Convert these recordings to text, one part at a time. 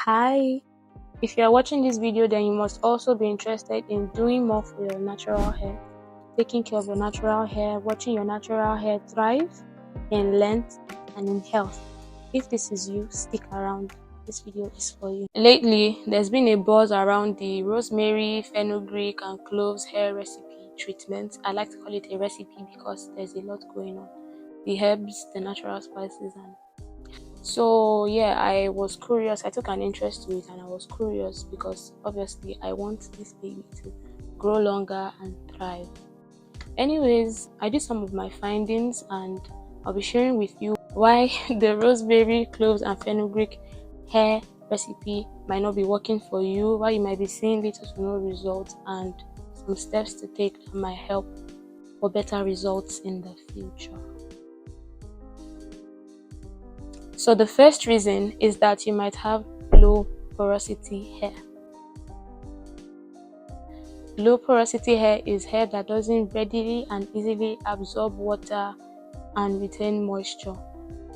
Hi, if you are watching this video, then you must also be interested in doing more for your natural hair, taking care of your natural hair, watching your natural hair thrive in length and in health. If this is you, stick around. This video is for you. Lately, there's been a buzz around the Rosemary, Fenugreek, and Cloves hair recipe treatment. I like to call it a recipe because there's a lot going on. The herbs, the natural spices, and so yeah, I was curious. I took an interest to it, and I was curious because obviously I want this baby to grow longer and thrive. Anyways, I did some of my findings, and I'll be sharing with you why the rosemary, cloves, and fenugreek hair recipe might not be working for you, why you might be seeing little to no results, and some steps to take that might help for better results in the future. So the first reason is that you might have low porosity hair. Low porosity hair is hair that doesn't readily and easily absorb water and retain moisture.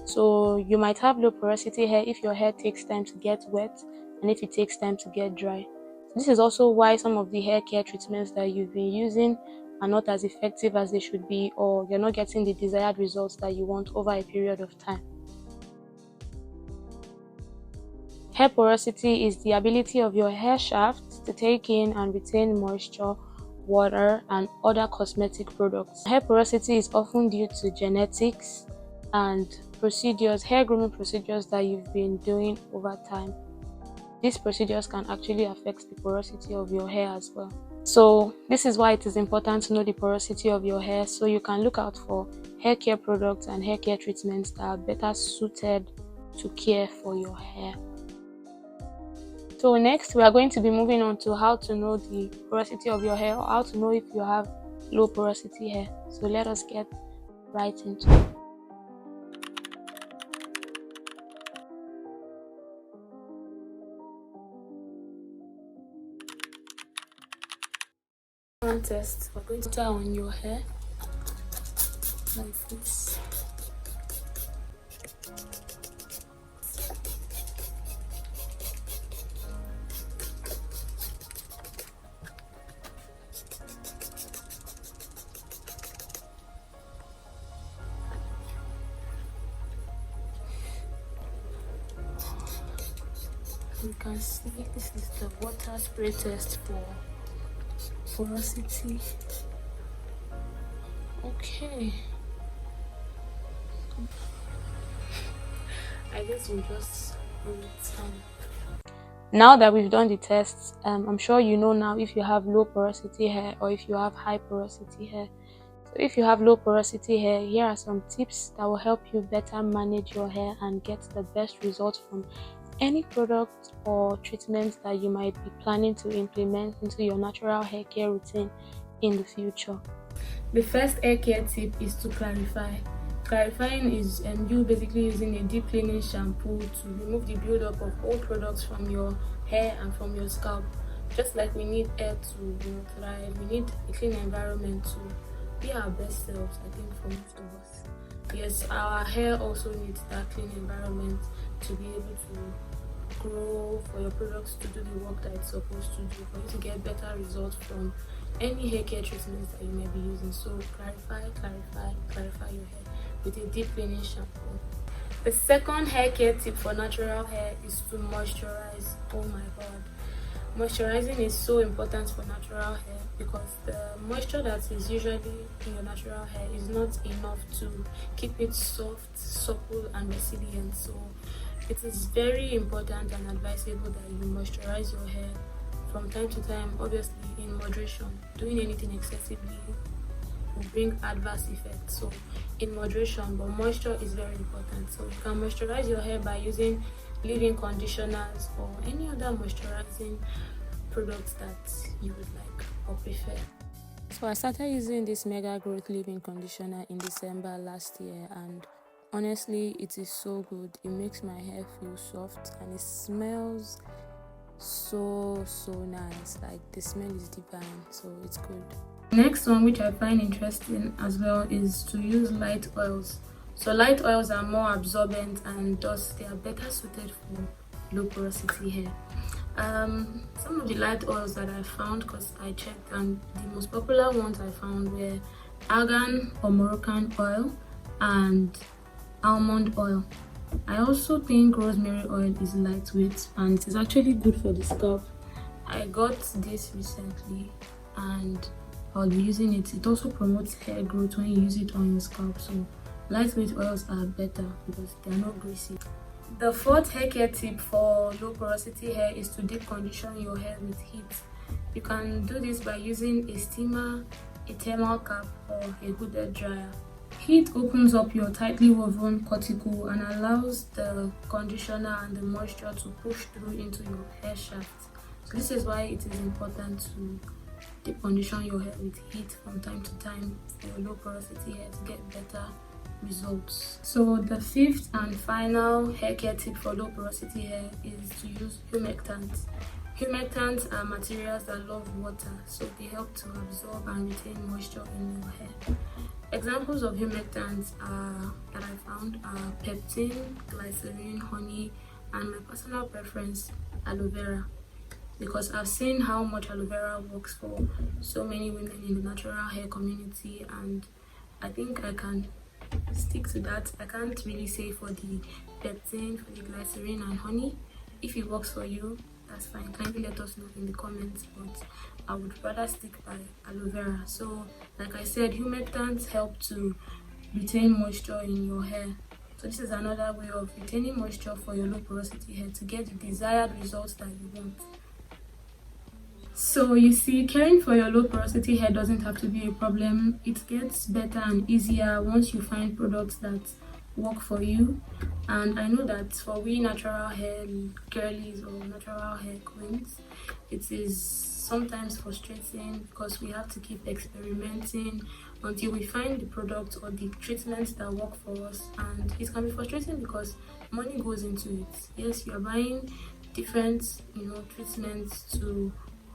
So you might have low porosity hair if your hair takes time to get wet and if it takes time to get dry. This is also why some of the hair care treatments that you've been using are not as effective as they should be, or you're not getting the desired results that you want over a period of time. Hair porosity is the ability of your hair shaft to take in and retain moisture, water, and other cosmetic products. Hair porosity is often due to genetics and procedures, hair grooming procedures that you've been doing over time. These procedures can actually affect the porosity of your hair as well. So this is why it is important to know the porosity of your hair so you can look out for hair care products and hair care treatments that are better suited to care for your hair. So next, we are going to be moving on to how to know the porosity of your hair, or how to know if you have low porosity hair. So let us get right into it. One test, we're going to put on your hair like this. You can see this is the water spray test for porosity. Okay. I guess we'll just wait. Now that we've done the tests, I'm sure you know now if you have low porosity hair or if you have high porosity hair. So if you have low porosity hair, here are some tips that will help you better manage your hair and get the best results from any product or treatment that you might be planning to implement into your natural hair care routine in the future. The first hair care tip is to clarify. Clarifying is you basically using a deep cleaning shampoo to remove the buildup of old products from your hair and from your scalp. Just like we need hair to thrive, we need a clean environment to be our best selves, I think, for most of us. Yes, our hair also needs that clean environment to be able to grow, for your products to do the work that it's supposed to do, for you to get better results from any hair care treatments that you may be using. So clarify your hair with a deep cleaning shampoo. The second hair care tip for natural hair is to moisturize. Oh my god, moisturizing is so important for natural hair because the moisture that is usually in your natural hair is not enough to keep it soft, supple, and resilient. So it is very important and advisable that you moisturize your hair from time to time, obviously in moderation. Doing anything excessively will bring adverse effects, so in moderation, but moisture is very important. So you can moisturize your hair by using leave-in conditioners or any other moisturizing products that you would like or prefer. So I started using this Mega Growth leave-in conditioner in December last year, and honestly it is so good. It makes my hair feel soft and it smells so nice. Like the smell is divine, so it's good. Next one, which I find interesting as well, is to use light oils. So light oils are more absorbent and thus they are better suited for low porosity hair. Some of the light oils that I found, because I checked, and the most popular ones I found were argan or Moroccan oil and almond oil. I also think rosemary oil is lightweight and it is actually good for the scalp. I got this recently and I'll be using it. It also promotes hair growth when you use it on your scalp, so lightweight oils are better because they are not greasy. The fourth hair care tip for low porosity hair is to deep condition your hair with heat. You can do this by using a steamer, a thermal cap, or a hooded dryer. Heat opens up your tightly woven cuticle and allows the conditioner and the moisture to push through into your hair shaft. So this is why it is important to deep condition your hair with heat from time to time for your low porosity hair to get better results. So the fifth and final hair care tip for low porosity hair is to use humectants. Humectants are materials that love water, so they help to absorb and retain moisture in your hair. Examples of humectants that I found are peptin, glycerin, honey, and my personal preference, aloe vera, because I've seen how much aloe vera works for so many women in the natural hair community, and I think I can stick to that. I can't really say for the peptin, for the glycerin and honey. If it works for you, that's fine. Kindly let us know in the comments, but I would rather stick by aloe vera. So like I said, humectants help to retain moisture in your hair. So this is another way of retaining moisture for your low porosity hair to get the desired results that you want. So you see, caring for your low porosity hair doesn't have to be a problem. It gets better and easier once you find products that work for you. And I know that for we natural hair girlies or natural hair queens, it is sometimes frustrating because we have to keep experimenting until we find the product or the treatments that work for us, and it can be frustrating because money goes into it. Yes, you're buying different treatments to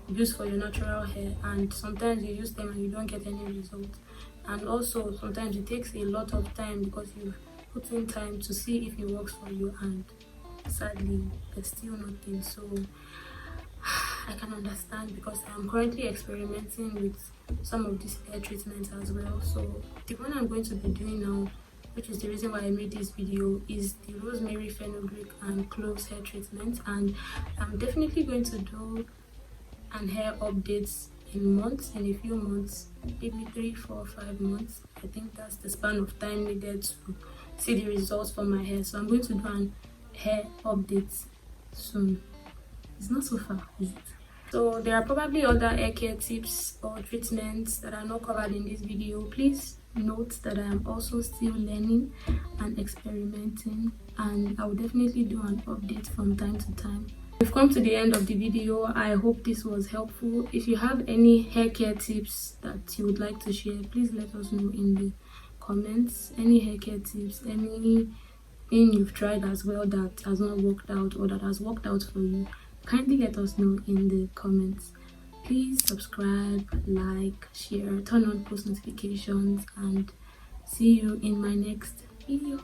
use for your natural hair, and sometimes you use them and you don't get any result, and also sometimes it takes a lot of time because you've put in time to see if it works for you, and sadly there's still nothing. So I can understand because I'm currently experimenting with some of these hair treatments as well. So the one I'm going to be doing now, which is the reason why I made this video, is the Rosemary, Fenugreek and Cloves hair treatment, and I'm definitely going to do an hair updates in a few months, maybe 3, 4, 5 months. I think that's the span of time needed to see the results for my hair. So I'm going to do an hair update soon. It's not so far, is it? So there are probably other hair care tips or treatments that are not covered in this video. Please note that I am also still learning and experimenting, and I will definitely do an update from time to time. We've come to the end of the video. I hope this was helpful. If you have any hair care tips that you would like to share, please let us know in the comments. Any hair care tips, anything you've tried as well that has not worked out or that has worked out for you, kindly let us know in the comments. Please subscribe, like, share, turn on post notifications, and see you in my next video.